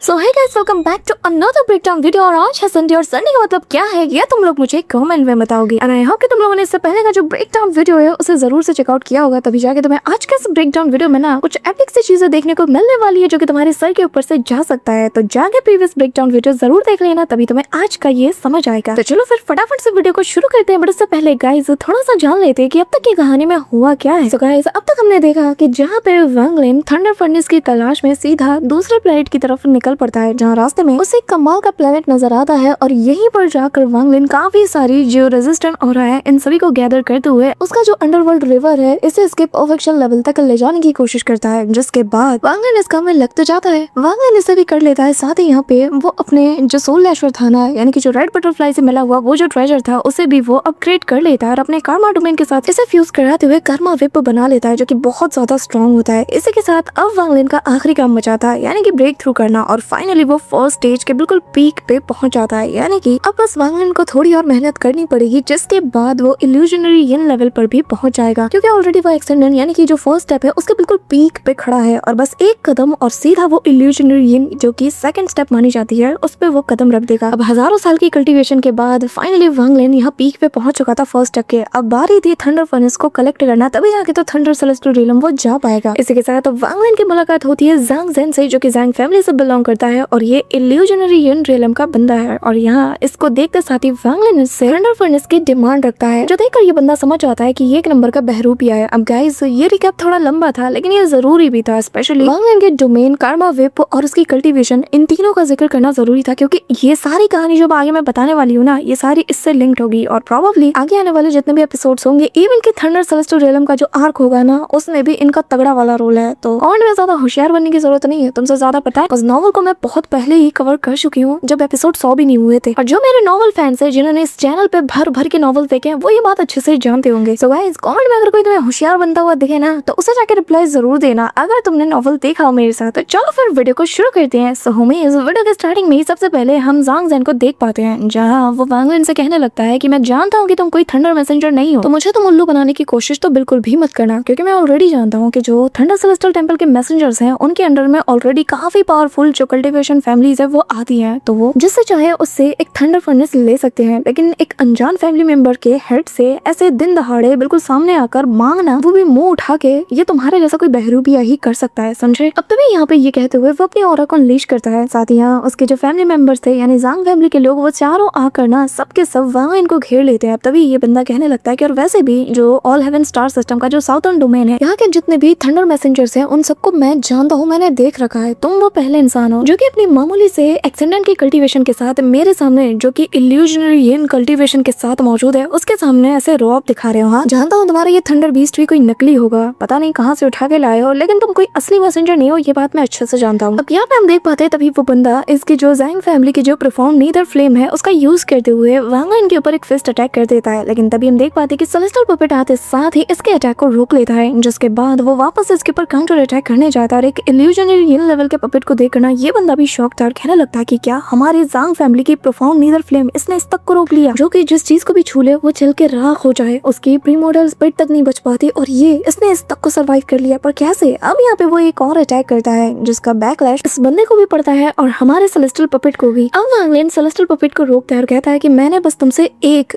So hey guys, welcome back to another breakdown video. और आज है संडे, और संडे का मतलब क्या है ये तुम लोग मुझे कमेंट में बताओगे। एंड आई होप कि तुम लोगों ने इससे पहले का जो ब्रेकडाउन वीडियो है उसे जरूर से चेकआउट किया होगा, तभी जाके तुम्हें आज के इस ब्रेकडाउन वीडियो में ना कुछ एपिक सी चीजें देखने को मिलने वाली है जो कि तुम्हारे सर के ऊपर से जा सकता है। तो जाके प्रीवियस ब्रेकडाउन वीडियो जरूर देख लेना, तभी तुम्हें आज का ये समझ आएगा। तो चलो फिर फटाफट से वीडियो को शुरू करते हैं। बट उससे पहले गाइस थोड़ा सा जान लेते हैं कि अब तक की कहानी में हुआ क्या है। तो गाइस अब तक हमने देखा कि जहाँ पे वांग लिन थंडर फर्नेस की तलाश में सीधा दूसरे प्लेनेट की तरफ निकल पड़ता है, जहाँ रास्ते में उसे एक कमाल का प्लेनेट नजर आता है। और यहीं पर जाकर वांग लिन काफी सारी जो रेजिस्टेंट हो रहा है इन सभी को गैदर करते हुए उसका जो अंडरवर्ल्ड रिवर है इसे इसके परफेक्शन लेवल तक ले जाने की कोशिश करता है, जिसके बाद वांग लिन इस काम में लग तो जाता है। वांग लिन इसे भी कर लेता है। साथ ही यहाँ पे वो अपने जो सोल लैशर था ना, यानी कि जो रेड बटरफ्लाई से मिला हुआ वो जो ट्रेजर था उसे भी वो अपग्रेड कर लेता है और अपने कर्मा डोमेन के साथ इसे फ्यूज कराते हुए कर्मा विप बना लेता है, जो कि बहुत ज्यादा स्ट्रॉन्ग होता है। इसी के साथ अब वांग लिन का आखिरी काम बचाता है, यानी कि ब्रेक थ्रू करना, और फाइनली वो फर्स्ट स्टेज के बिल्कुल पीक पे पहुंच जाता है। यानी कि अब बस वांग लिन को थोड़ी और मेहनत करनी पड़ेगी, जिसके बाद वो इल्यूजनरी यिन लेवल पर भी पहुंच जाएगा, क्योंकि ऑलरेडी वो एक्सटेंडेड यानी कि जो फर्स्ट स्टेप है उसके बिल्कुल पीक पे खड़ा है। और बस एक कदम और सीधा वो इल्यूजनरी यिन जो कि सेकंड स्टेप मानी जाती है उस पे वो कदम रख देगा। अब हजारों साल की कल्टीवेशन के बाद फाइनली वांग लिन यहाँ पीक पे पहुंच चुका था फर्स्ट स्टेप के। अब बारी थी थंडर फर्नेस को कलेक्ट करना, तभी जाके तो थंडर सेलेस्टियल रियलम वो जा पाएगा। इसी के साथ वांग लिन की मुलाकात होती है ज़ांग ज़ेन से, जो कि ज़ांग फैमिली से बिलोंग करता है और ये इल्यूजनरी यिन रियलम का बंदा है। और यहाँ इसको देखते साथ ही वांग लिन से थंडर फर्नेस की डिमांड रखता है, जो देखकर ये बंदा समझ जाता है कि ये एक नंबर का बहरूपिया है। अब गाइस ये रिकैप थोड़ा लंबा था, लेकिन ये जरूरी भी था। स्पेशली वांग लिन के डोमेन, कर्मा विप और उसकी कल्टीवेशन, इन तीनों का जिक्र करना जरूरी था, क्योंकि ये सारी कहानी जो आगे मैं बताने वाली हूँ ना, ये सारी इससे लिंक्ड होगी। और प्रोबेबली आगे आने वाले जितने भी एपिसोड्स होंगे, इवन के थंडर सेलेस्टियल रियलम का जो आर्क होगा ना, उसमें भी इनका तगड़ा वाला रोल है। तो और में ज्यादा होशियार बनने की जरूरत नहीं है, तुमसे ज्यादा पता है। उस नॉवल को मैं बहुत पहले ही कवर कर चुकी हूँ, जब एपिसोड 100 भी नहीं हुए थे। और जो मेरे नॉवल फैंस है जिन्होंने इस चैनल पे भर भर के नॉवल देखे हैं, वो ये बात अच्छे से जानते होंगे। सो गाइस कमेंट में अगर कोई तुम्हें होशियार बनता हुआ दिखे ना, तो उसे जाके रिप्लाई जरूर देना अगर तुमने नॉवल देखा हो मेरे साथ। तो चलो फिर वीडियो को शुरू करते हैं। सो हमें इस वीडियो के स्टार्टिंग में ही सबसे पहले हम ज़ांग ज़ेन को देख पाते हैं, जहाँ वो वांग लिन से कहने लगता है कि मैं जानता हूँ कि तुम कोई थंडर मैसेंजर नहीं हो, तो मुझे तुम उल्लू बनाने की कोशिश तो बिल्कुल भी मत करना, क्योंकि मैं ऑलरेडी जानता हूँ कि जो थंडर सेलेस्टियल टेंपल के मैसेंजर्स हैं उनके अंडर में ऑलरेडी काफी पावरफुल जो कल्टीवेशन फैमिलीज है वो आती है। तो वो जिससे चाहे उससे एक थंडर फर्नेस ले सकते हैं, लेकिन एक अनजान फैमिली मेंबर के हेड से ऐसे दिन दहाड़े बिल्कुल सामने आकर मांगना, वो भी मुंह उठा के, ये तुम्हारे जैसा कोई बहरूपिया ही कर सकता है, समझे। अब तभी यहाँ पे ये कहते हुए वो अपनी ऑरा को अनलीश करता है। साथ ही यहाँ उसके जो फैमिली मेंबर्स थे, यानी ज़ांग फैमिली के लोग, वो चारों आकर ना सबके सब वांग लिन को घेर लेते हैं। अब तभी ये बंदा कहने लगता है कि और वैसे भी जो ऑल हेवन स्टार सिस्टम का जो साउथर्न डोमेन है, यहाँ के जितने भी थंडर मैसेंजर्स हैं उन सबको मैं जानता हूँ, मैंने देख रखा है। तुम वो पहले इंसान हो जो कि अपनी मामूली से एक्सटेंडेंट की कल्टीवेशन के साथ मेरे सामने, जो कि इल्यूजनरी यिन कल्टीवेशन के साथ मौजूद है, उसके सामने ऐसे रौब दिखा रहे हो। हाँ जानता हूँ तुम्हारा ये थंडर बीस्ट भी कोई नकली होगा, पता नहीं कहाँ से उठा के लाए हो, लेकिन तुम कोई असली मैसेंजर नहीं हो, ये बात मैं अच्छे से जानता हूँ। अब यहाँ पे हम देख पाते हैं तभी वो बंदा इसकी जो ज़ांग फैमिली की जो प्रोफाउंड नीदर फ्लेम है उसका यूज करते हुए वांग लिन के ऊपर एक फिस्ट अटैक कर देता है। लेकिन तभी हम देख पाते हैं कि सेलेस्टियल पपेट आते साथ ही इसके अटैक को रोक लेता है, जिसके बाद वो वापस इसके ऊपर काउंटर अटैक करने जाता है। और एक इल्यूजनरी यिन लेवल के पपेट को देख करना ये बंदा भी शॉक था और कहने लगता है कि क्या हमारे ज़ांग फैमिली की प्रोफाउंड नीदर फ्लेम इसने इस तक को रोक लिया, जो कि जिस चीज को भी छू ले वो चल के राख हो जाए, उसकी प्रीमोर्टल स्पिरिट तक नहीं बच पाती, और ये इसने इस तक को सर्वाइव कर लिया। पर कैसे? अब यहाँ पे वो एक और अटैक करता है, जिसका बैकलैश इस बंदे को भी पड़ता है और हमारे सेलेस्टियल पपेट को भी। अब वांग लिन सेलेस्टियल पपेट को रोकता है और कहता है कि मैंने बस तुमसे एक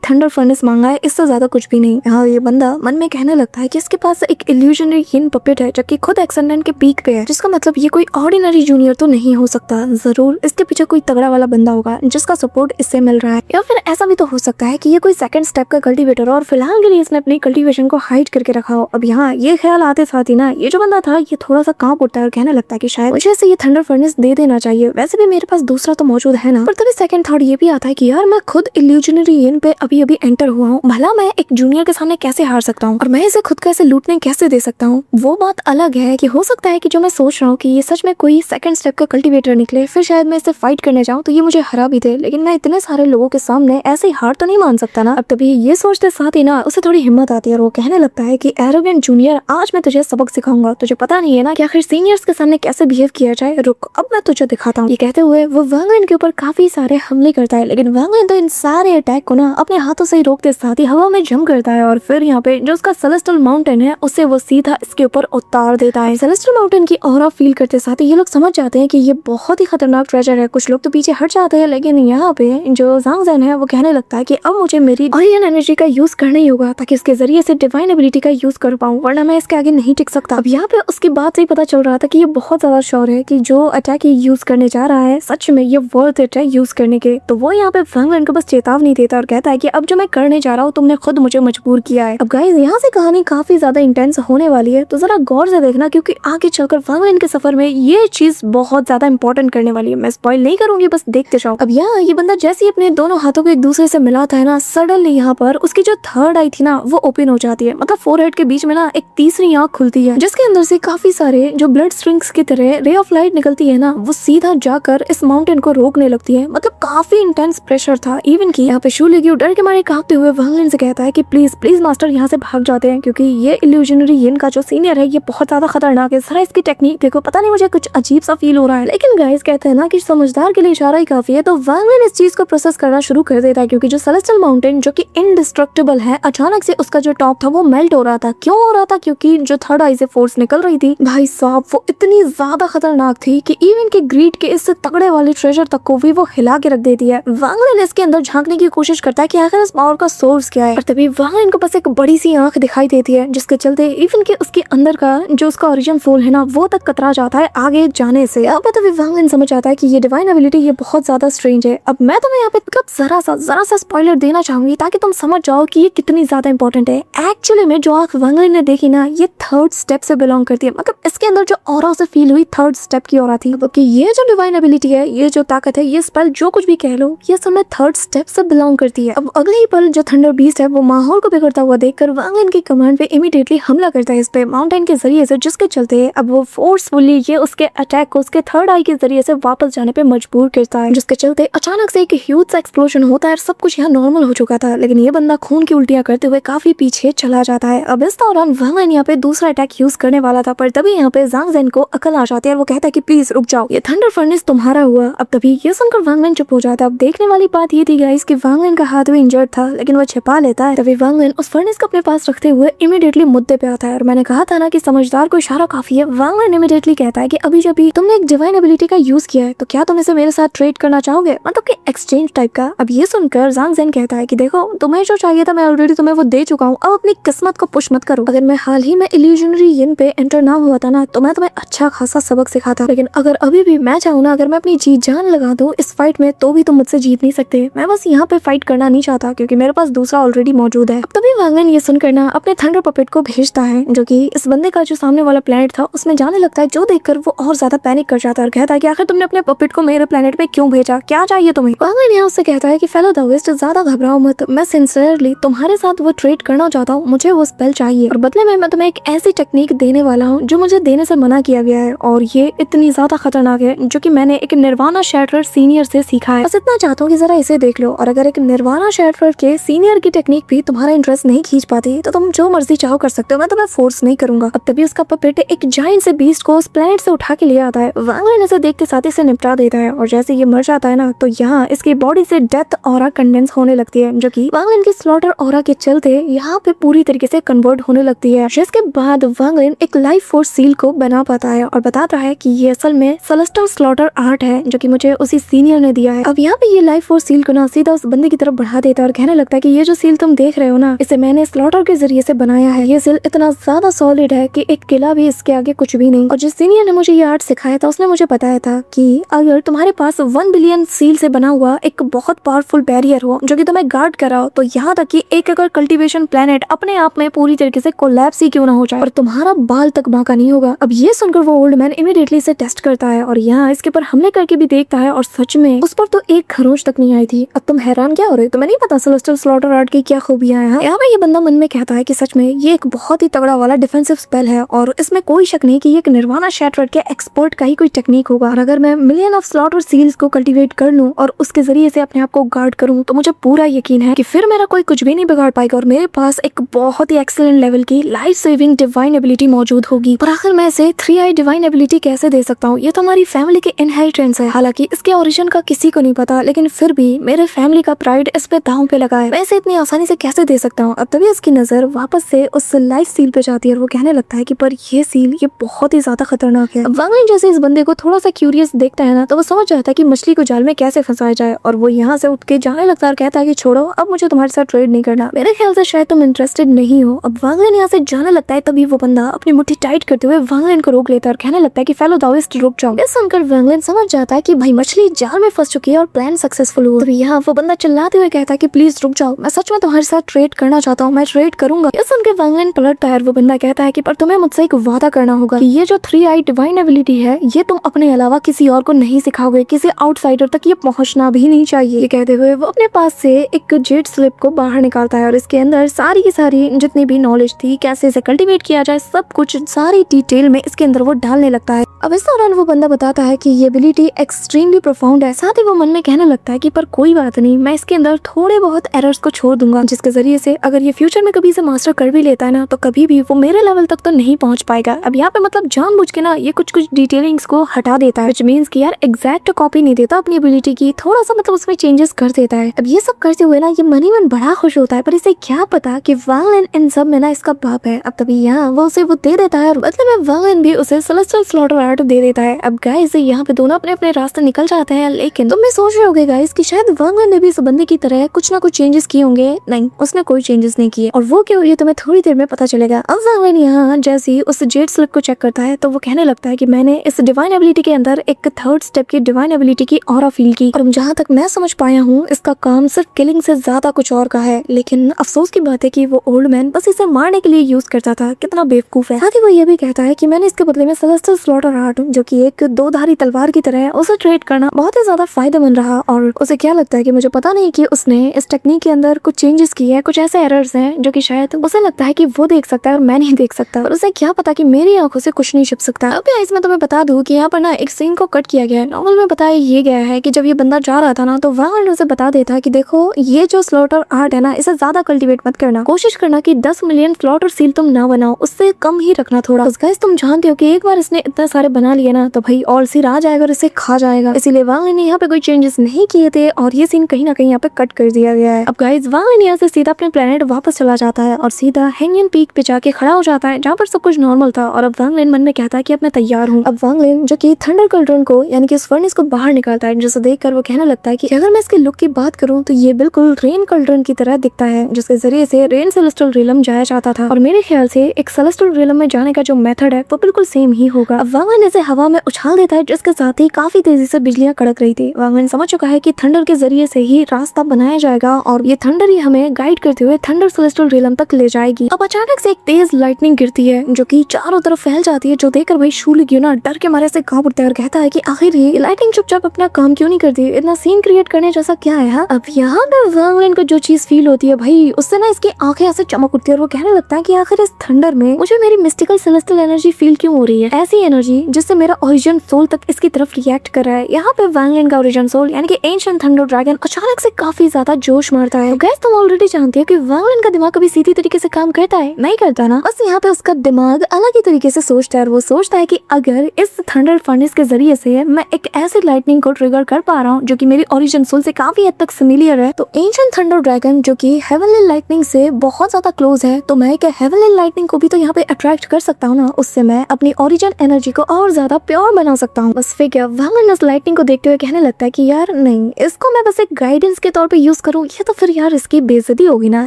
थंडर फर्नेस मांगा है, इससे ज्यादा कुछ भी नहीं। यहाँ ये बंदा मन में कहने लगता है कि इसके पास एक इल्यूजनरी यिन पपेट है, जबकि खुद एक्सटेंडेंट के पीक पे है, जिसका मतलब ये कोई ऑर्डिनरी जूनियर तो नहीं हो सकता। जरूर इसके पीछे कोई तगड़ा वाला बंदा होगा जिसका सपोर्ट इससे मिल रहा है, या फिर ऐसा भी तो हो सकता है कि ये कोई सेकंड स्टेप का कल्टीवेटर और फिलहाल के लिए इसने अपनी कल्टीवेशन को हाइड करके रखा हो। अब यहाँ ये ख्याल आते साथ ही ना ये जो बंदा था ये थोड़ा सा कांप उठता है और कहने लगता है कि शायद मुझे से ये थंडर फर्नेस दे देना चाहिए, वैसे भी मेरे पास दूसरा तो मौजूद है ना। पर तभी सेकंड थॉट ये भी आता है कि यार मैं खुद इल्यूजनरी यिन पे अभी अभी एंटर हुआ हूँ, भला मैं एक जूनियर के सामने कैसे हार सकता हूँ, और मैं इसे खुद कैसे लूटने कैसे दे सकता हूँ। वो बात अलग है कि हो सकता है कि जो मैं सोच रहा हूँ कि ये सच में कोई सेकंड स्टेप का कल्टीवेटर निकले, फिर शायद मैं इससे फाइट करने जाऊँ तो ये मुझे हरा भी दे, लेकिन मैं इतने सारे लोगों के सामने ऐसे ही हार तो नहीं मान सकता ना। अब तभी ये सोचते साथ ही ना उसे थोड़ी हिम्मत आती है और वो कहने लगता है कि एरोगेंट जूनियर, आज मैं तुझे सबक सिखाऊंगा, तुझे पता नहीं है ना कि आखिर सीनियर्स के सामने कैसे बिहेव किया जाए, रुक अब मैं तुझे दिखाता हूँ। ये कहते हुए वो वांग लिन के ऊपर काफी सारे हमले करता है, लेकिन वांग लिन तो इन सारे अटैक को ना ना अपने हाथों से ही रोकते साथ ही हवा में जंप करता है और फिर यहाँ पे जो उसका सेलेस्टियल माउंटेन है उसे वो सीधा इसके ऊपर उतार देता है। सेलेस्टियल माउंटेन की ऑरा फील करते साथ ही ये लोग समझ जाते हैं कि ये बहुत ही खतरनाक ट्रेजर है। कुछ लोग तो पीछे हट जाते हैं, लेकिन यहाँ पे जो ज़ांग ज़ेन है वो कहने लगता है कि अब मुझे मेरी ओरियन एनर्जी का यूज करना ही होगा ताकि इसके जरिए से डिवाइन एबिलिटी का यूज कर पाऊँ, वरना मैं इसके आगे नहीं टिक सकता। अब यहाँ पे उसकी बात से ही पता चल रहा था कि ये बहुत ज्यादा श्योर है कि जो अटैक ये यूज करने जा रहा है सच में ये वर्थ इट है यूज करने के। तो वो यहाँ पे वांग लेन को बस चेतावनी देता और कहता है कि अब जो मैं करने जा रहा हूँ तुमने खुद मुझे मजबूर किया है। अब गाइस यहाँ से कहानी काफी ज्यादा इंटेंस होने वाली है, तो जरा गौर से देखना क्योंकि आगे चलकर वांग लेन के सफर में ये चीज बहुत ज्यादा इंपॉर्टेंट करने वाली है। मैं स्पॉइल नहीं करूंगी, बस देखते जाओ। अब यहाँ ये बंदा जैसे ही अपने दोनों हाथों को एक दूसरे से मिलाता है ना, सडनली यहाँ पर उसकी जो थर्ड आई थी ना वो ओपन हो जाती है। मतलब फोरहेड के बीच में ना एक तीसरी आंख खुलती है जिसके अंदर से काफी सारे जो ब्लड स्ट्रिंग्स की तरह रे ऑफ लाइट निकलती है ना, वो सीधा जाकर इस माउंटेन को रोकने लगती है। मतलब काफी इंटेंस प्रेशर था। इवन की यहाँ पे शू लेगी डर के मारे कांपते हुए वांग लेन से कहता है कि प्लीज प्लीज मास्टर यहाँ से भाग जाते हैं क्योंकि ये इल्यूजनरी यिन का जो सीनियर है ये बहुत ज्यादा खतरनाक है। सारा इसकी टेक्निक देखो, पता नहीं मुझे कुछ अजीब सा फील हो रहा है। लेकिन गाइस कहते हैं ना कि समझदार के लिए इशारा ही काफी है, तो वांग लेन इस चीज को प्रोसेस करना शुरू कर देता है क्योंकि जो सेलेस्टियल माउंटेन जो कि इनडिस्ट्रक्टिबल है, अचानक से उसका जो टॉप था वो मेल्ट हो रहा था। क्यों हो रहा था? क्योंकि जो थर्ड आई से फोर्स निकल रही थी भाई साहब वो इतनी ज्यादा खतरनाक थी कि इवन के ग्रीड के इससे तगड़े वाले ट्रेजर तक को भी वो हिला के रख देती है। वांग लेन इसके अंदर झांकने की कोशिश करता है कि आखिर इस पावर का सोर्स क्या है, और तभी वांग लेन को बस एक बड़ी सी आंख दिखाई देती है जिसके चलते इवन के उसके अंदर का जो उसका ओरिजिन सोल है ना वो तक कतरा जाता है आगे जाने से। अब तभी वांग लेन समझ आता है कि ये डिवाइन एबिलिटी ये बहुत ज्यादा स्ट्रेंज है। अब मैं तुम्हें यहाँ पे जरा सा स्पॉइलर देना चाहूंगी ताकि तुम समझ जाओ कि ये कितनी ज्यादा इंपॉर्टेंट है। एक्चुअली में जो आंख वांग लेन ने देखी ना ये थर्ड स्टेप से बिलोंग करती है। मतलब इसके अंदर जो ऑरा से फील हुई थर्ड स्टेप की ऑरा थी। कि ये जो डिवाइन एबिलिटी है, ये जो ताकत है, ये स्पेल जो कुछ भी कह लो, ये असल में थर्ड स्टेप से बिलोंग करती है। अब अगले ही पल जो थंडर बीस्ट है वो माहौल को बिगड़ता हुआ देखकर वांग लेन की कमांड पे इमीडिएटली हमला करता है इस पे माउंटेन के जरिए से, जिसके चलते अब वो फोर्सफुली ये उसके अटैक को उसके थर्ड आई के जरिए से वापस जाने पे मजबूर करता है, जिसके चलते अचानक से एक ह्यूज सा एक्सप्लोजन होता है। सब कुछ यहाँ नॉर्मल हो चुका था, लेकिन ये बंदा खून की उल्टियां करते हुए काफी पीछे चला जाता है। अब इस दौरान वांग लेन यहाँ पे दूसरा अटैक यूज करने वाला था, पर तभी यहाँ पे ज़ांग ज़ेन को अकल आ जाती है और वो कहता है कि प्लीज रुक जाओ, ये थंडर फर्नेस तुम्हारा हुआ। अब तभी ये सुनकर वांग लेन चुप हो जाता है। अब देखने वाली बात ये थी गाइस कि वांग लेन का हाथ भी इंजर्ड था, लेकिन वो छिपा लेता है। तभी वांग लेन उस फर्नेस को अपने पास रखते हुए इमीडिएटली मुद्दे पे आता है, और मैंने कहा था ना कि समझदार को इशारा काफी है। वांग लेन इमीडिएटली कहता है कि अभी जब तुमने एक डिवाइन एबिलिटी का यूज किया है तो क्या तुम इसे मेरे साथ ट्रेड करना चाहोगे, मतलब कि एक्सचेंज टाइप का। अब ये सुनकर ज़ांग ज़ेन कहता है कि देखो तुम्हें जो चाहिए था मैं ऑलरेडी तुम्हें वो दे चुका हूँ, अब अपनी किस्मत को पुश मत करो। अगर मैं हाल ही में इल्यूजनरी यिन पे एंटर ना हुआ था ना तो मैं तुम्हें अच्छा खासा सबक सिखाता, लेकिन अगर अभी भी मैं चाहूँ ना, अगर मैं अपनी जी जान लगा दूं इस फाइट में तो भी तुम मुझसे जीत नहीं सकते। मैं बस यहाँ पे फाइट करना नहीं चाहता क्योंकि मेरे पास दूसरा ऑलरेडी मौजूद है। अब तभी वांग लेन ये सुनकर ना अपने थंडर पपेट को भेजता है, जो कि इस बंदे का जो सामने वाला प्लेनेट था उसमें जाने लगता है, जो देखकर वो और ज्यादा पैनिक कर जाता है और कहता है कि आखिर तुमने अपने पपेट को मेरे प्लेनेट पे क्यों भेजा, क्या चाहिए तुम्हें। वांग लेन यहाँ उससे कहता है कि फेलो दाओइस्ट ज्यादा घबराओ मत, मैं सिंसियरली तुम्हारे साथ वो ट्रेड करना चाहता हूँ, मुझे वो स्पेल चाहिए और बदले में मैं तुम्हें एक ऐसी टेक्निक देने वाला हूँ जो मुझे देने से मना किया गया है, और ये इतनी ज्यादा खतरनाक है जो कि मैंने एक निर्वाणा शैटरर सीनियर से सीखा है। बस इतना चाहता हूँ कि जरा इसे देख लो, और अगर एक निर्वाणा शैटरर के सीनियर की टेक्निक भी तुम्हारा इंटरेस्ट नहीं खींच पाती तो तुम जो मर्जी चाहो कर सकते हो, मैं तुम्हें फोर्स नहीं करूंगा। अब तभी उसका पपेट एक जायंट से बीस्ट को उस प्लेनेट से उठा के ले आता है। वांग लेन इसे देखते साथ ही से निपटा देता है, और जैसे ये मर जाता है ना तो यहाँ इसकी बॉडी से डेथ ऑरा कंडेंस होने लगती है, जो कि वांग लेन की स्लॉटर ऑरा के चलते यहाँ पे पूरी तरीके से कन्वर्ट होने लगती है। जिसके बाद वांग लेन एक लाइफ फोर्स सील को बना पाता है और बताता है कि ये असल में सेलेस्टियल स्लॉटर आर्ट है जो कि मुझे उसी सीनियर ने दिया है। अब यहाँ पे ये लाइफ फोर्स सील को ना सीधा उस बंदे की तरफ बढ़ा देता है और कहने लगता है कि ये जो सील तुम देख रहे हो ना, इसे मैंने स्लॉटर के जरिए से बनाया है। ये सील इतना ज्यादा सॉलिड है कि एक किला भी इसके आगे कुछ भी नहीं। और जिस सीनियर ने मुझे ये आर्ट सिखाया था उसने मुझे बताया था कि अगर तुम्हारे पास 1 बिलियन सील से बना हुआ एक बहुत पावरफुल बैरियर हो जो कि तुम्हें गार्ड कराओ, तो यहाँ तक कि एक अगर कल्टीवेशन प्लेनेट अपने आप में पूरी तरीके से कोलैप्स ही क्यों ना हो जाए और तुम्हारा बाल तक बांका नहीं होगा। अब ये सुनकर वो ओल्ड मैन इमीडिएटली से टेस्ट करता है और यहाँ इसके ऊपर हमले करके भी देखता है, और सच में उस पर तो एक खरोंच तक नहीं आई थी। अब तुम हैरान क्या हो रहे हो, तुम्हें नहीं पता सेलेस्टियल स्लॉटर आर्ट की क्या खूबियां हैं। यहाँ पे ये बंदा मन में कहता है कि सच में ये एक बहुत ही तगड़ा वाला डिफेंसिव स्पेल है, और इसमें कोई शक नहीं कि ये एक निर्वाणा शैटरर के एक्सपर्ट का ही कोई टेक्निक होगा। और अगर मैं मिलियन ऑफ स्लॉटर सील्स को कल्टीवेट कर लूं और उसके जरिए से अपने आप को गार्ड करूं तो मुझे पूरा यकीन है कि फिर मेरा कोई कुछ भी नहीं बिगाड़ पाएगा और मेरे पास एक बहुत ही एक्सीलेंट लेवल की लाइफ सेविंग डिवाइन एबिलिटी मौजूद होगी। पर आखिर मैं इसे 3 आई डिवाइन एबिलिटी कैसे दे सकता हूँ, ये तो हमारी फैमिली के इनहेरिटेंस है। हालांकि इसके ओरिजिन का किसी को नहीं पता, लेकिन फिर भी मेरे फैमिली का प्राइड इस पे दांव पे लगा है, मैं इसे इतनी आसानी से कैसे दे सकता हूँ। अब तभी उसकी नजर वापस से उस लाइफ सील पे जाती है और वो कहने लगता है कि पर ये सील ये बहुत ही ज्यादा खतरनाक है। अब वांग लिन जैसे इस बंदे को थोड़ा सा क्यूरियस देखता है ना, तो वो समझ जाता है कि मछली को जाल में कैसे फंसाया जाए और वो यहाँ से उठ के जाने लगता है और कहता है कि छोड़ो, अब मुझे तुम्हारे साथ ट्रेड नहीं करना, मेरे ख्याल से शायद तुम इंटरेस्टेड नहीं हो। अब वांग लिन यहाँ से जाने लगता है, तभी वो बंदा अपनी मुट्ठी टाइट करते हुए वांग लिन को रोक लेता है और कहने लगता है कि फेलो दाओइस्ट रुक जाओ। ये सुनकर वांग लिन समझ जाता है कि भाई मछली जाल में फंस चुकी है और प्लान सक्सेसफुल हुआ। तभी यहाँ वो बंदा चिल्लाते हुए कहता है कि प्लीज रुक जाओ, मैं सच में तुम्हारे साथ ट्रेड करना चाहता हूँ, मैं ट्रेड करूंगा। ये सुनकर वांग लिन पलटता है और वो बंदा कहता है कि पर तुम्हें मुझसे एक वादा करना होगा कि ये जो 3 आई डिवाइन एबिलिटी है ये तुम अपने अलावा किसी और को नहीं सिखाओगे, किसी आउटसाइडर तक ये पहुंचना भी नहीं चाहिए। ये कहते हुए वो अपने पास से एक जेड स्लिप को बाहर निकालता है और इसके अंदर सारी की सारी जितनी भी नॉलेज थी, कैसे इसे कल्टीवेट किया जाए, सब कुछ सारी डिटेल में इसके अंदर वो डालने लगता है। अब इस दौरान वो बंदा बताता है कि ये एबिलिटी एक्सट्रीमली प्रोफाउंड है। साथ ही वो मन में कहने लगता है कि पर कोई बात नहीं, मैं इसके अंदर थोड़े बहुत एरर्स को छोड़ दूंगा, जिसके जरिए से अगर ये फ्यूचर में कभी इसे मास्टर कर भी लेता है ना, तो कभी भी वो मेरे लेवल तक तो नहीं पहुंच पाएगा। अब यहाँ पे मतलब जानबूझ के ना ये कुछ डिटेलिंग्स को हटा देता है, व्हिच मींस कि यार एग्जैक्ट कॉपी नहीं देता अपनी एबिलिटी की, थोड़ा सा मतलब उसमें चेंजेस कर देता है। अब ये सब करते हुए ना ये मनी मन बड़ा खुश होता है, पर इसे क्या पता कि वांग लिन इन सब में ना इसका बाप है। अब तभी यहाँ वो उसे वो दे देता है और बदले में वांग लिन भी उसे सेलेस्टियल स्लॉटर आर्ट दे देता है। अब गाइस यहाँ पे दोनों अपने अपने रास्ते निकल जाते हैं, लेकिन तुम भी सोच रहे होगे गाइस कि शायद वांग लिन ने भी इस बंदे की तरह कुछ ना कुछ चेंजेस किए होंगे। नहीं, उसने कोई चेंजेस नहीं किए, और वो क्यों ये तुम्हें थोड़ी देर में पता चलेगा। अब वांग लिन यहाँ जैसे ही उस जेड स्लिप को चेक करता है तो वो कहने लगता है कि मैंने इस डिवाइन एबिलिटी के अंदर एक 3rd स्टेप की डिवाइन एबिलिटी की ऑरा फील की, और जहाँ तक मैं समझ पाया हूँ इसका काम सिर्फ किलिंग से ज्यादा कुछ और का है। लेकिन अफसोस की बात है कि वो ओल्ड मैन बस इसे मारने के लिए यूज करता था, कितना बेवकूफ है। साथ ही वो ये भी कहता है कि मैंने इसके बदले में सेलेस्टियल स्लॉटर आर्ट, जो कि एक 2-धारी तलवार की तरह है, उसे ट्रेड करना बहुत ही ज्यादा फायदेमंद रहा। और उसे क्या लगता है कि मुझे पता नहीं कि उसने इस टेक्निक के अंदर कुछ चेंजेस किए हैं, कुछ ऐसे एरर्स हैं जो कि शायद उसे लगता है कि वो देख सकता है और मैं नहीं देख सकता, और उसे क्या पता कि मेरी आंखों से कुछ नहीं छिप सकता। अब इसमें तुम्हें बता दूं कि यहाँ पर ना एक सीन को कट किया गया है। नॉवल में बताया ये गया है कि जब ये बंदा जा रहा था ना, तो वांग उसे बता देता है कि देखो ये जो स्लॉटर आर्ट है ना, इसे ज्यादा कल्टीवेट मत करना, कोशिश करना कि 10 मिलियन स्लॉटर सील तुम ना बनाओ, उससे कम ही रखना थोड़ा। गाइस तुम जानते हो कि एक बार इसने इतने सारे बना लिए ना, तो भाई और सील आ जाएगा और इसे खा जाएगा। इसीलिए वांग ने यहाँ पे कोई चेंजेस नहीं किए थे और ये सीन कहीं ना कहीं यहाँ पे कट कर दिया गया है। अब गाइस वांग यहाँ से सीधा अपने प्लेनेट वापस चला जाता है और सीधा हेंगियन पीक पे जाके खड़ा हो जाता है, जहाँ पर सब कुछ नॉर्मल था। और अब वांग लिन मन में कहता है कि अब मैं तैयार हूँ। अब वांग लिन जो कि थंडर कल्ड्रन को यानी कि इस फर्नेस को बाहर निकालता है, जिसे देखकर वो कहने लगता है कि अगर मैं इसके लुक की बात करूँ तो ये बिल्कुल रेन कल्ड्रन की तरह दिखता है, जिसके जरिए से रेन सेलेस्टियल रियलम जाया जाता था। और मेरे ख्याल से एक सेलेस्टियल रियलम में जाने का जो मेथड है वो बिल्कुल सेम ही होगा। अब वांग लिन इसे हवा में उछाल देता है, जिसके साथ ही काफी तेजी से बिजलियां कड़क रही थी। वांग लिन समझ चुका है कि थंडर के जरिए से ही रास्ता बनाया जाएगा और ये थंडर ही हमें गाइड करते हुए थंडर सेलेस्टियल रियलम तक ले जाएगी। अब अचानक से एक तेज लाइटनिंग गिरती है जो कि चारों तरफ फैल जाती है, जो देखकर भाई शूलिग्यू ना डर के मारे से कांप उठता है और कहता है कि आखिर ये लाइटिंग चुपचाप अपना काम क्यों नहीं करती, इतना सीन क्रिएट करने जैसा क्या है। अब यहाँ पे वांग लिन को जो चीज फील होती है भाई, उससे ना इसकी आंखें ऐसे चमक उठती है और वो कहने लगता है कि आखिर इस थंडर में मुझे मेरी मिस्टिकल सेलेस्टियल एनर्जी फील क्यों हो रही है, ऐसी एनर्जी जिससे मेरा ओरिजिन सोल तक इसकी तरफ रिएक्ट कर रहा है। यहाँ पे वांग लिन का ओरिजिन सोल यानी कि एंशिएंट थंडर ड्रैगन अचानक से काफी ज्यादा जोश मारता है। गैस तुम ऑलरेडी जानते हो कि वांग लिन का दिमाग कभी सीधी तरीके से काम करता है नहीं करता ना, बस यहाँ पे उसका दिमाग अलग ही तरीके से सोचता है। वो सोचता है कि अगर इस थंडर फर्नेस के जरिए से मैं एक ऐसी लाइटनिंग को ट्रिगर कर पा रहा हूँ जो कि मेरी ओरिजिन सोल से काफी हद तक सिमिलियर है, तो एंशिएंट थंडर ड्रैगन जो कि हेवनली लाइटनिंग से बहुत ज्यादा क्लोज है, तो मैं क्या हेवनली लाइटनिंग को भी तो यहाँ पे अट्रैक्ट कर सकता हूँ ना, उससे मैं अपनी ओरिजिन एनर्जी को और ज्यादा प्योर बना सकता हूँ। बस फिर क्या वांग लिन इस लाइटनिंग को देखते हुए कहने लगता है कि यार नहीं, इसको मैं बस एक गाइडेंस के तौर पे यूज करूँ, ये तो फिर यार इसकी बेइज्जती होगी ना,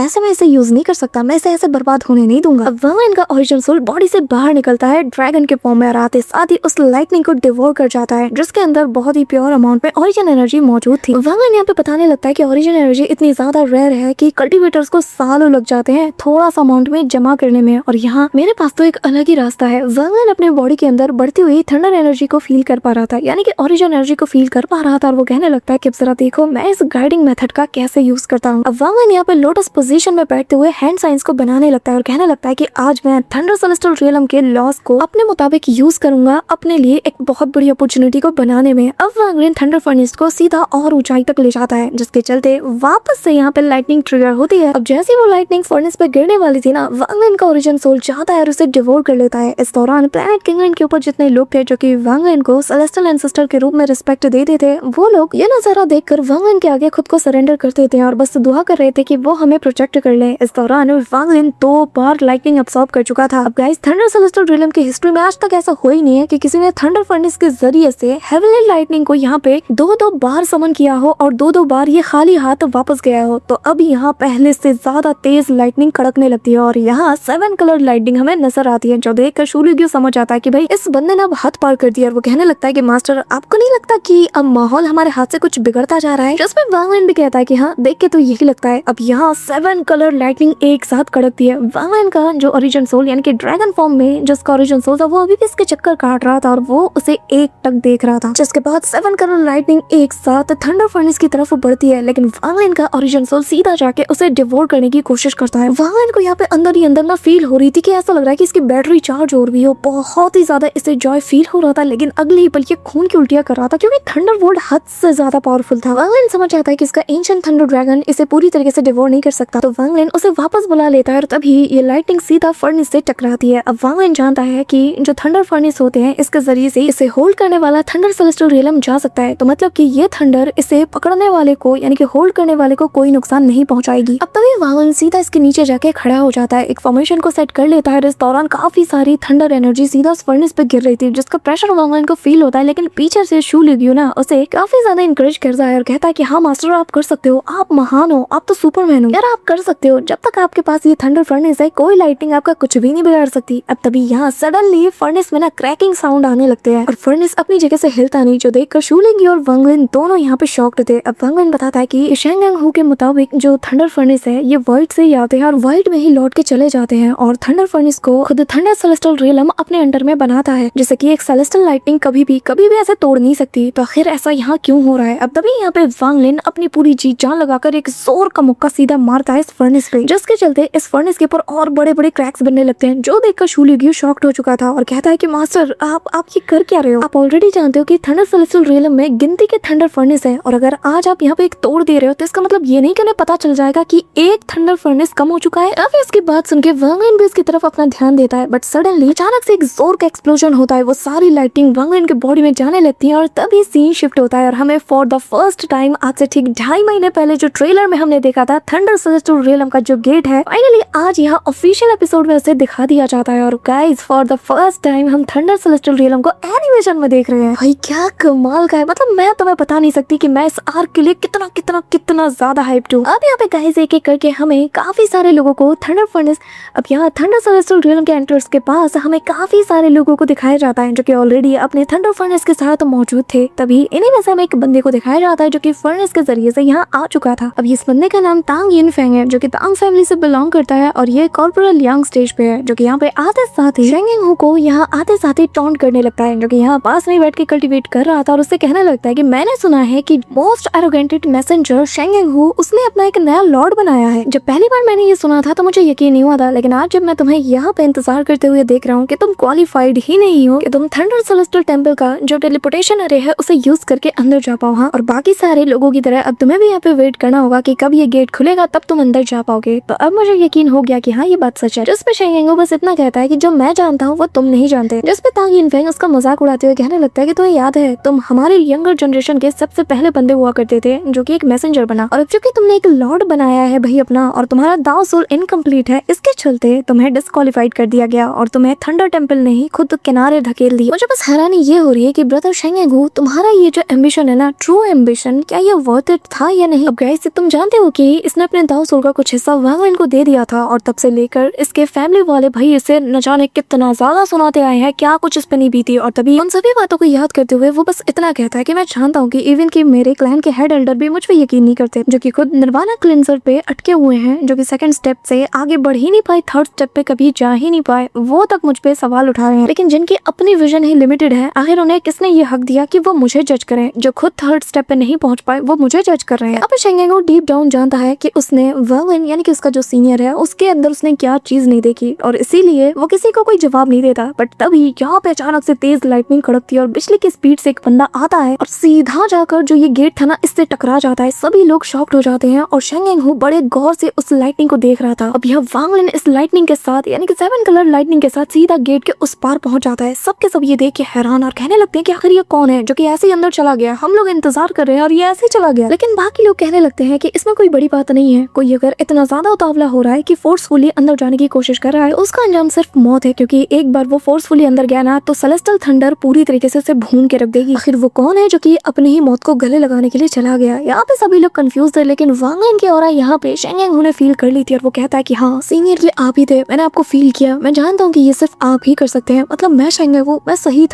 ऐसे मैं इसे यूज नहीं कर सकता, मैं इसे ऐसे बर्बाद होने नहीं दूंगा। अब वांग लिन का ओरिजिन सोल बॉडी से बाहर निकलता है ड्रैगन के फॉर्म में और आते साथ ही उस लाइटनिंग को डिवोर कर जाता है, जिसके अंदर बहुत ही प्योर अमाउंट में ओरिजिन एनर्जी मौजूद थी। वांग लिन यहाँ पे बताने लगता है कि ओरिजिन एनर्जी इतनी ज्यादा रेयर है कि कल्टीवेटर्स को सालों लग जाते हैं थोड़ा सा अमाउंट में जमा करने में, और यहाँ मेरे पास तो एक अलग ही रास्ता है। वांग लिन अपने बॉडी के अंदर बढ़ती हुई थंडर एनर्जी को फील कर पा रहा था, यानी कि ओरिजिन एनर्जी को फील कर पा रहा था, और वो कहने लगता है कि अब जरा देखो मैं इस गाइडिंग मेथड का कैसे यूज करता हूँ। अब वांग लिन यहाँ पे लोटस पोजीशन में बैठते हुए हैंड साइंस को बनाने लगता है और कहने लगता है कि आज मैं थंडर सेलेस्टियल रियलम के लॉस को अपने मुताबिक यूज करूंगा अपने लिए एक बहुत बड़ी अपॉर्चुनिटी को बनाने में। अब वांग लिन थंडर फर्नेस को सीधा और ऊंचाई तक ले जाता है, जिसके चलते वापस से यहाँ पे लाइटनिंग ट्रिगर होती है। अब जैसे वो लाइटनिंग फर्नेस पे गिरने वाली थी ना, वांग लिन का ओरिजिन सोल जाता है और उसे डिवोर कर लेता है। इस दौरान प्लेनेट किंगलैंड के ऊपर जितने लोग थे जो कि वांग लिन को सेलेस्टियल एंसेस्टर के रूप में रिस्पेक्ट देते थे, वो लोग ये नजारा देखकर वांग लिन के आगे खुद को सरेंडर कर देते हैं और बस दुआ कर रहे थे कि वो हमें प्रोटेक्ट कर ले। इस दौरान वांग लिन 2 बार लाइटनिंग अब्सॉर्ब कर चुका था। अब गाइस थंडर सेलेस्टियल रियलम की हिस्ट्री में आज तक ऐसा हुआ ही नहीं है कि किसी ने थंडर फर्नेस के जरिए से हेवनली लाइटनिंग को यहाँ पे 2-2 बार समन किया हो और 2-2 बार ये खाली हाथ वापस गया हो। तो अब यहाँ पहले से ज्यादा तेज लाइटनिंग कड़कने लगती है और यहाँ 7 कलर लाइटनिंग हमें नजर आती है, जो देखकर शूलिग्यू समझ आता है कि भाई इस बंदे ने अब हद पार कर दिया। और वो कहने लगता है कि मास्टर आपको नहीं लगता कि अब माहौल हमारे हाथ से कुछ बिगड़ता जा रहा है? जिसमें वांग लिन भी कहता है कि हाँ देख के तो यही लगता है। अब यहाँ 7 कलर लाइटनिंग एक साथ कड़कती है। वांग लिन का जो ओरिजिन सोल यानी कि ड्रैगन फॉर्म में जिसका ओरिजिन सोल था वो अभी भी इसके चक्कर काट रहा था और वो उसे एक टक देख रहा था। जिसके बाद 7 कलर लाइटनिंग एक साथ थंडर फर्नेस की तरफ बढ़ती है, लेकिन वांग लिन का ओरिजिन सोल सीधा जाके उसे डिवोर करने की कोशिश करता है। वांग लिन को यहाँ पे अंदर ही अंदर ना फील हो रही थी कि ऐसा लग रहा है कि इसकी बैटरी चार्ज हो रही हो। बहुत ही ज्यादा इसे जॉय फील हो रहा था, लेकिन अगले ही पल ये खून की उल्टियां कर रहा था क्योंकि थंडर बोल्ट हद से ज्यादा पावरफुल था। वांग लिन समझ आता है कि इसका एंशिएंट थंडर ड्रैगन इसे पूरी तरीके से डिवोर नहीं कर सकता, तो वांग लिन उसे वापस बुला लेता है और तभी ये लाइटनिंग सीधा फर्नेस से टकराती है। अब वांग लिन जानता है कि जो थंडर फर्नेस होते हैं इसके जरिए से इसे होल्ड करने वाला थंडर सेलेस्टियल रियलम जा सकता है, तो मतलब कि ये थंडर इसे पकड़ने वाले को यानी कि होल्ड करने वाले को कोई नुकसान नहीं पहुंचाएगी। अब तभी वांग लिन सीधा इसके नीचे जाके खड़ा हो जाता है, एक फॉर्मेशन को सेट कर लेता है। इस दौरान काफी सारी थंडर एनर्जी सीधा उस फर्नेस पे गिर रही थी, जिसका प्रेशर वांग लिन को फील होता है, लेकिन पीछे से शूलिग्यू ना उसे काफी ज्यादा इंकरेज करता है और कहता है कि हाँ मास्टर आप कर सकते हो, आप महान हो, आप तो सुपरमैन हो यार, आप कर सकते हो। जब तक आपके पास ये थंडर फर्नेस है कोई लाइटिंग आपका कुछ भी नहीं बिगाड़ सकती। अब तभी यहाँ सडनली फर्नेस में ना क्रैकिंग साउंड आने लगते हैं और फर्नेस अपनी जगह से हिलता नहीं, जो देखकर शूलिग्यू और वांग लिन दोनों यहाँ पे शॉक्ड थे। अब वांग लिन बताता है कि शेंगेंग हू के मुताबिक जो थंडर फर्नेस है ये वर्ल्ड से ही आते हैं और वर्ल्ड में ही लौट के चले जाते हैं और थंडर फर्नेस को खुद थंडर सेलेस्टियल रियलम अपने अंडर में बनाता है, जैसे कि एक सेलेस्टियल लाइटनिंग कभी भी ऐसे तोड़ नहीं सकती। तो आखिर ऐसा यहाँ क्यों हो रहा है? अब तभी यहाँ पे वांग लिन अपनी पूरी जी जान लगाकर एक जोर का मुक्का सीधा मारता है इस फर्नेस पे, जिसके चलते इस फर्नेस के ऊपर और बड़े बड़े क्रैक्स बनने लगते हैं, जो देखकर शूलिग्यू शॉक्ड हो चुका था और कहता है कि मास्टर आप ये कर क्या रहे हो? आप ऑलरेडी जानते हो कि थंडर सेलेस्टियल रियलम में गिनती के थंडर फर्नेस है और अगर आज आप यहाँ पे एक तोड़ दे रहे हो तो इसका मतलब ये नहीं कि उन्हें पता चल जाएगा कि एक थंडर फर्नेस कम हो चुका है। अब इसकी बात सुन के वांग लिन भी इसकी तरफ अपना ध्यान देता है, बट सडनली अचानक से एक जोर का एक्सप्लोजन होता है, वो सारी लाइटिंग वांग लिन के बॉडी में जाने लगती है और तभी सीन शिफ्ट होता है और हमें फॉर द फर्स्ट टाइम आज से ठीक 2.5 महीने पहले जो ट्रेलर में हमने देखा था थंडर सेलेस्टियल रियलम का जो गेट है, फाइनली आज यहाँ ऑफिशियल एपिसोड में उसे दिखा दिया जाता है। और guys for the first time हम थंडर सेलेस्टियल रियलम को एनिमेशन में देख रहे हैं। भाई क्या कमाल का है, मतलब मैं तुम्हें बता नहीं सकती कि मैं इस आर्क के लिए कितना कितना कितना ज्यादा हाइप्ड हूँ। अब यहाँ पे गाइस एक एक करके हमें काफी सारे लोगों को थंडर फर्नेस, अब यहाँ थंडर सेलेस्टियल रियलम के एंट्रेंस के पास हमें काफी सारे लोगों को दिखाया जाता है जो कि ऑलरेडी अपने थंडर फर्नेस के साथ मौजूद थे। तभी इन्हीं में से हमें एक बंदे को दिखाया जाता है जो कि फर्नेस के जरिए से यहाँ आ चुका था। अब इस बंदे का नाम तांग यिनफेंग है, जो कि तांग फैमिली से बिलोंग करता है और ये कॉर्पोरल यंग स्टेज पे है, जो कि यहाँ पे आते साथ ही शेंगेंग हू को यहाँ आते साथ ही टॉन्ट करने लगता है, जो कि यहाँ पास में बैठ के कल्टीवेट कर रहा था और उससे कहने लगता है कि मैंने सुना है कि मोस्ट एरोगेंटेड मैसेंजर शेंगेंग हू उसने अपना एक नया लॉर्ड बनाया है। जब पहली बार मैंने ये सुना था तो मुझे यकीन नहीं हुआ था, लेकिन आज जब मैं तुम्हें यहाँ पे इंतजार करते हुए देख रहा हूँ कि तुम क्वालिफाइड ही नहीं हो कि तुम थंडर सेलेस्टियल टेम्पल का जो टेलीपोर्टेशन अरे है उसे यूज करके अंदर जा पाओ। हाँ, और बाकी सारे लोगों की तरह अब तुम्हें भी यहाँ पे वेट करना होगा कि कब ये गेट खुलेगा तब तुम अंदर जा पाओगे। तो अब मुझे यकीन हो गया कि हाँ ये बात सच है। जिसपे शेंगेंग हू बस इतना कहता है कि जो मैं जानता हूँ वो तुम नहीं जानते। जिसपे तांग यिनफेंग उसका मजाक उड़ाते हुए कहने लगता है कि तुम्हें याद है तुम हमारे यंगर जनरेशन के सबसे पहले बंदे हुआ करते थे जो कि एक मैसेंजर बना, और अब चूंकि तुमने एक लॉर्ड बनाया है भाई अपना और तुम्हारा दाव सोल इनकम्प्लीट है, इसके चलते तुम्हें डिस्क्वालीफाइड कर दिया गया और तुम्हें थंडर टेम्पल ने ही खुद किनारे धकेल दिया। मुझे बस हैरानी ये हो रही है कि ब्रदर शेंगेंग हू तुम्हारा ये जो एम्बिशन है ना, ट्रू एम्बिशन, क्या ये वर्थ इट था या नहीं? अब गाइस तुम जानते हो कि इसने अपने दाव सोल का कुछ हिस्सा वांग लिन को दे दिया था और तब से लेकर इसके फैमिली वाले भाई इसे न जाने कितना ज्यादा सुनाते आए हैं, क्या कुछ इस पे नहीं बीती। और तभी उन सभी बातों को याद करते हुए वो बस इतना कहता है कि मैं जानता हूँ कि इवन कि मेरे क्लैन के हेड एल्डर भी मुझ पे यकीन नहीं करते, जो कि खुद निर्वाणा क्लिंजर पे अटके हुए हैं, जो कि सेकंड स्टेप से आगे बढ़ ही नहीं पाए, थर्ड स्टेप पे कभी जा ही नहीं पाए, वो तक मुझ पे सवाल उठा रहे हैं। लेकिन जिनकी अपनी विजन ही लिमिटेड है, आखिर उन्हें किसने ये हक दिया कि वो मुझे जज करें? जो खुद थर्ड स्टेप पे नहीं पहुंच पाए वो मुझे जज कर रहे हैं। अब शेंगेंग हू डीप डाउन जानता है कि उसने वांग लिन यानी कि उसका जो सीनियर है उसके अंदर उसने क्या चीज नहीं देखी और इसीलिए वो किसी को कोई जवाब नहीं देता। बट तभी यहाँ पे अचानक से तेज लाइटनिंग कड़कती है और बिजली की स्पीड से एक बंदा आता है और सीधा जाकर जो ये गेट था ना इससे टकरा जाता है। सभी लोग शॉक्ड हो जाते हैं और शेंगेंग हू बड़े गौर से उस लाइटनिंग को देख रहा था। अब यह वांग लिन इस लाइटनिंग के साथ यानी कि 7 कलर लाइटनिंग के साथ सीधा गेट के उस पार पहुंच जाता है। सबके सब ये देख के हैरान और कहने लगते हैं कि आखिर ये कौन है जो कि ऐसे ही अंदर चला गया, हम लोग इंतजार कर रहे हैं और ये ऐसे ही चला गया। लेकिन बाकी लोग कहने लगते हैं कि इसमें कोई बड़ी बात नहीं है, कोई अगर इतना ज्यादा उतावला हो रहा है कि फोर्सफुली अंदर जाने की कोशिश कर रहा है उसका अंजाम सिर्फ मौत है, क्योंकि एक बार वो फोर्सफुली अंदर गया ना तो सेलेस्टियल थंडर पूरी तरीके से उसे भून के रख देगी। आखिर वो कौन है जो कि अपनी ही मौत को गले लगाने के लिए चला गया? यहाँ पे सभी लोग कंफ्यूज थे, लेकिन वांग लिन की ऑरा यहाँ पे शेंग यांग ने फील कर ली थी और वो कहता है कि हाँ सीनियर ये आप ही थे, मैंने आपको फील किया, मैं जानता हूँ कि ये सिर्फ आप ही कर सकते हैं, मतलब मैं शेंग यांग हूँ, मैं सही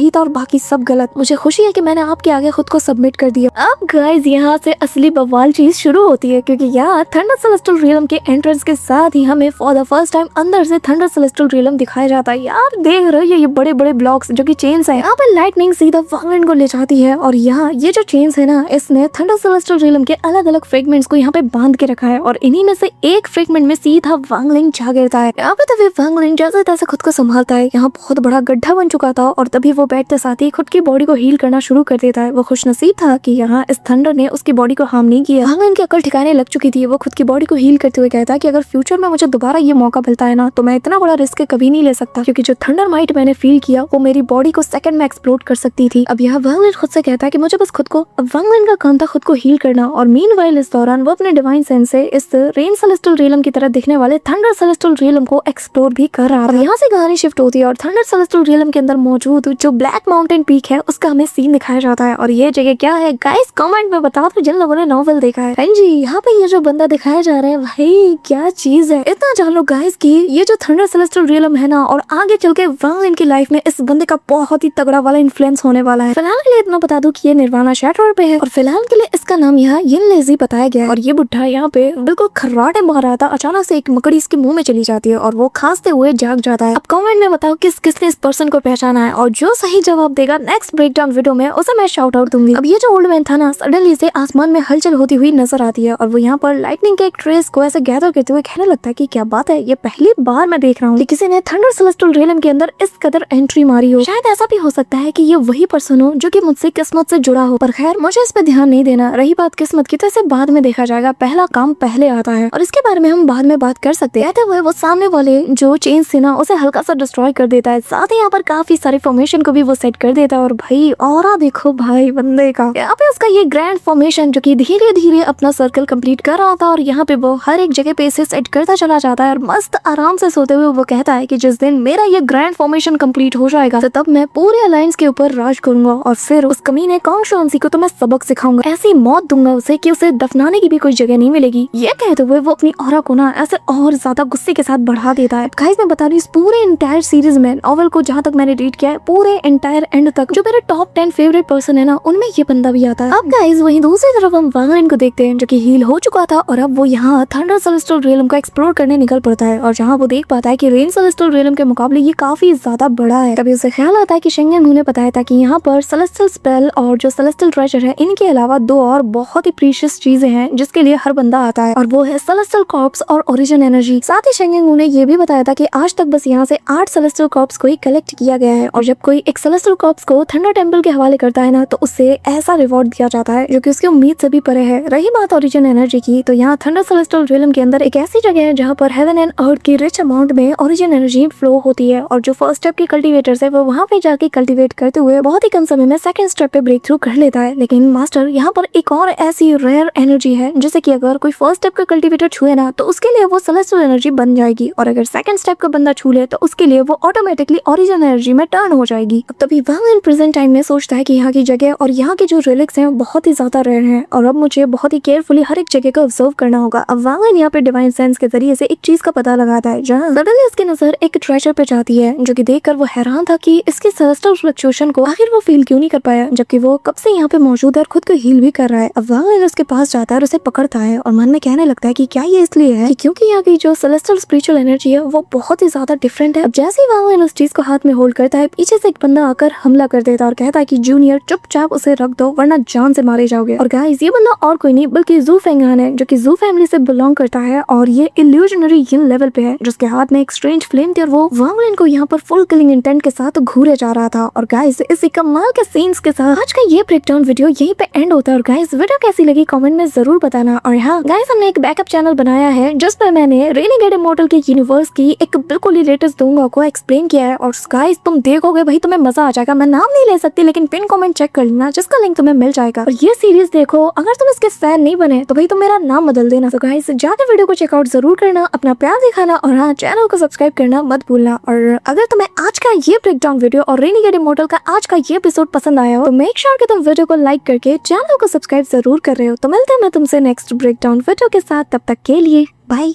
था और बाकी सब गलत, मुझे खुशी है कि मैंने आपके आगे खुद को सबमिट कर दिया। अब गाइस यहाँ से असली बवाल चीज शुरू होती है, क्योंकि यार थंडर सेलेस्टियल रियलम के एंट्रेंस के साथ ही हमें फॉर द फर्स्ट टाइम अंदर से थंडर सेलेस्टियल रियलम दिखाया जाता है। यार देख रहे हो ये बड़े बड़े ब्लॉक्स जो कि चेन्स है, यहाँ पे लाइटनिंग सीधा वांग लिन को ले जाती है और यहाँ ये जो चेन्स है ना इसने थंडर सेलेस्टियल रियलम के अलग अलग फ्रेगमेंट्स को यहाँ पे बांध के रखा है और इन्हीं में से एक फ्रेगमेंट में सीधा वांग लिन जा गिरता है। यहाँ पे तभी वांग लिन जैसे तैसे खुद को संभालता है, यहाँ बहुत बड़ा गड्ढा बन चुका था और तभी वो बैठते साथ ही खुद की बॉडी को हील करना शुरू कर देता है। वो खुशनसीब था कि यहाँ इस थंडर ने उसकी बॉडी को हार्म नहीं किया। वांग लिन की अकल ठिकाने लग चुकी थी, वो खुद की बॉडी को हील करते हुए कहता है कि अगर फ्यूचर में मुझे दोबारा ये मौका मिलता है ना तो मैं इतना बड़ा रिस्क कभी नहीं ले सकता, क्योंकि जो थंडर माइट मैंने फील किया वो मेरी बॉडी को सेकंड में एक्सप्लोड कर सकती थी। अब यहाँ वांग लिन खुद से कहता है कि मुझे बस खुद को, अब वांग लिन का काम था खुद को हील करना और मीनवाइल इस दौरान वो अपने डिवाइन सेंस से इस रेन सेलेस्टियल रियलम की तरह दिखने वाले थंडर सेलेस्टियल रियलम को एक्सप्लोर भी कर रहा था। यहाँ से कहानी शिफ्ट होती है और थंडर सेलेस्टियल रियलम के अंदर मौजूद जो ब्लैक माउंटेन पीक है उसका हमें सीन दिखाया जाता है। और ये जगह क्या है गाइस कमेंट में बता दो जिन लोगों ने नॉवेल देखा है। हाँ जी यहाँ पे ये जो बंदा दिखाया जा रहा है भाई क्या चीज है, इतना जान लो गाइस कि ये जो थंडर सेलेस्टियल रियलम है ना और आगे चल के वांग लिन की लाइफ में इस बंदे का बहुत ही तगड़ा वाला इन्फ्लुएंस होने वाला है। फिलहाल के लिए इतना बता दूं कि ये निर्वाणा शैटरर पे है और फिलहाल के लिए इसका नाम यहाँ यिन लेजी बताया गया है। और ये बुढ़ा यहाँ पे बिल्कुल खर्राटे मार रहा था, अचानक से एक मकड़ी इसके मुंह में चली जाती है और वो खांसते हुए जाग जाता है। अब कमेंट में बताओ किसने इस पर्सन को पहचाना है और जो सही जवाब देगा नेक्स्ट ब्रेकडाउन वीडियो में उसे मैं शाउट आउट दूंगी। अब ये जो ओल्ड मैन था ना सडनली से आसमान में हलचल होती हुई नजर आती है और वो यहाँ पर लाइटनिंग के एक ट्रेस को ऐसे गैदर करते हुए कहने लगता है कि क्या बात है, ये पहली बार मैं देख रहा हूँ कि किसी ने थंडर सेलेस्टियल रियलम के अंदर इस कदर एंट्री मारी हो। शायद ऐसा भी हो सकता है कि ये वही पर्सन हो जो कि मुझसे किस्मत से जुड़ा हो, पर खैर मुझे इस पे ध्यान नहीं देना। रही बात किस्मत की तो इसे बाद में देखा जाएगा, पहला काम पहले आता है और इसके बारे में हम बाद में बात कर सकते हैं। कहते हुए वो सामने वाले जो चेन से ना उसे हल्का सा डिस्ट्रॉय कर देता है, साथ ही यहाँ पर काफी सारी फॉर्मेशन को भी वो सेट कर देता है। और भाई ऑरा देखो भाई बंदे का, यहाँ पे उसका ये ग्रैंड फॉर्मेशन जो कि धीरे धीरे अपना सर्कल कंप्लीट कर रहा था और यहाँ पे वो हर एक जगह पे इसे सेट करता चला जाता है और मस्त आराम से सोते हुए वो कहता है कि जिस दिन मेरा ये ग्रैंड फॉर्मेशन कंप्लीट हो जाएगा तो तब मैं पूरे अलायंस के ऊपर राज करूंगा और फिर उस कमीने कांग शुआंजी को तो मैं सबक सिखाऊंगा, ऐसी मौत दूंगा उसे कि उसे दफनाने की भी कोई जगह नहीं मिलेगी। ये कहते हुए वो अपनी ऑरा को ना ऐसे और ज्यादा गुस्से के साथ बढ़ा देता है। गाइस मैं बता रही हूँ इस पूरे इंटायर सीरीज में नॉवेल को जहाँ तक मैंने रीड किया है पूरे इंटायर एंड तक जो मेरे टॉप 10 फेवरेट पर्सन है ना उनमें ये बंदा भी आता है। अब गाइस वहीं दूसरी तरफ हम वांग लिन को देखते हैं जो कि हील हो चुका था और अब वो यहाँ थंडर सेलेस्टियल रियलम को एक्सप्लोर करने निकल पड़ता है और जहाँ वो देख पाता है कि रेन सेलेस्टियल रियलम के मुकाबले ये काफी ज्यादा बड़ा है। तभी उसे ख्याल आता है कि शेंग यांग ने बताया था कि यहाँ पर सेलेस्टियल स्पेल और जो सेलेस्टियल ट्रेजर है इनके अलावा दो और बहुत ही प्रीशियस चीजें हैं जिसके लिए हर बंदा आता है और वो है सेलेस्टियल कॉर्प्स और ओरिजिन एनर्जी। साथ ही शेंग यांग ने ये भी बताया था कि आज तक बस यहाँ से 8 सेलेस्टियल कॉर्प्स को ही कलेक्ट किया गया है और जब कोई एक सेलेस्टियल कॉर्प्स को थंडर टेम्पल के हवाले करता है ना तो उससे ऐसा रिवॉर्ड दिया जाता है जो कि उसकी उम्मीद से भी परे है। रही बात ओरिजिन एनर्जी की तो यहाँ थंडर सेलेस्टियल रियलम के अंदर एक ऐसी जगह है जहाँ पर हेवन एंड अर्थ की रिच अमाउंट में ओरिजिन एनर्जी फ्लो होती है और जो फर्स्ट स्टेप के कल्टीवेटर्स है वो वहाँ पे जाके कल्टीवेट करते हुए बहुत ही कम समय में सेकंड स्टेप पे ब्रेक थ्रू कर लेता है। लेकिन मास्टर यहाँ पर एक और ऐसी रेयर एनर्जी है जैसे कि अगर कोई फर्स्ट स्टेप का कल्टीवेटर छुए ना तो उसके लिए वो सेलेस्टियल एनर्जी बन जाएगी और अगर सेकंड स्टेप का बंदा छू ले तो उसके लिए वो ऑटोमेटिकली ओरिजिन एनर्जी में टर्न हो जाएगी। अब तभी वांग लिन प्रेजेंट टाइम में सोचता है कि यहाँ की जगह और यहाँ के जो रिलिक्स हैं बहुत ही ज्यादा रेयर हैं और अब मुझे बहुत ही केयरफुली हर एक जगह को ऑब्जर्व करना होगा। अब वांग लिन यहाँ पे डिवाइन सेंस के जरिए से एक चीज का पता लगाता है जहाँ सडनली उसकी नजर एक ट्रेजर पे जाती है जो कि देखकर वो हैरान था कि इसके सेलेस्टियल फ्लक्चुएशन को आखिर वो फील क्यों नहीं कर पाया जबकि वो कब से यहाँ पे मौजूद है और खुद को हील भी कर रहा है। अब वांग लिन उसके पास जाता है और उसे पकड़ता है और मन में कहने लगता है कि क्या ये इसलिए है कि क्योंकि यहाँ की जो सेलेस्टियल स्पिरिचुअल एनर्जी है वो बहुत ही ज्यादा डिफरेंट है। अब जैसे ही वांग लिन उस चीज को हाथ में होल्ड करता है पीछे से एक बंदा आकर हमला कर देता है और कहता है कि जूनियर चुपचाप उसे रख दो वरना जान से मारे जाओगे। और गाइस ये बंदा और कोई नहीं बल्कि जू फेंगहान है जो कि जू फैमिली से बिलोंग करता है और ये इल्यूजनरी यिन लेवल पे है जिसके हाथ में एक स्ट्रेंज फ्लेम थी और वो वांग लिन को यहाँ पर फुल किलिंग इंटेंट के साथ घूरे जा रहा था। और गाइस इसी कमाल के सीन्स के साथ आज का ये ब्रेकडाउन वीडियो यहीं पे एंड होता है। और गाइस वीडियो कैसी लगी कमेंट में जरूर बताना। और हाँ गाइस हमने एक बैकअप चैनल बनाया है जिस पर मैंने रेनेगेड इमॉर्टल के यूनिवर्स की एक बिल्कुल ही लेटेस्ट दोंगा को एक्सप्लेन किया है और गाइस तुम देखोगे भाई तुम्हें मजा आ जाएगा। मैं नाम नहीं ले सकती लेकिन पिन कमेंट चेक कर लेना जिसका लिंक तुम्हें मिल जाएगा। और ये सीरीज देखो, अगर तुम इसके फैन नहीं बने तो भाई तुम मेरा नाम बदल देना। तो गाइस जाके वीडियो को चेकआउट जरूर करना, अपना प्यार दिखाना और हाँ चैनल को सब्सक्राइब करना मत भूलना। और अगर तुम्हें आज का ये ब्रेकडाउन वीडियो और रेनिगेट इमोर्टल का आज का ये एपिसोड पसंद आया हो तो मेक श्योर कि तुम वीडियो को लाइक करके चैनल को सब्सक्राइब जरूर कर रहे हो। तो मिलते हैं मैं तुमसे नेक्स्ट ब्रेकडाउन वीडियो के साथ, तब तक के लिए बाय।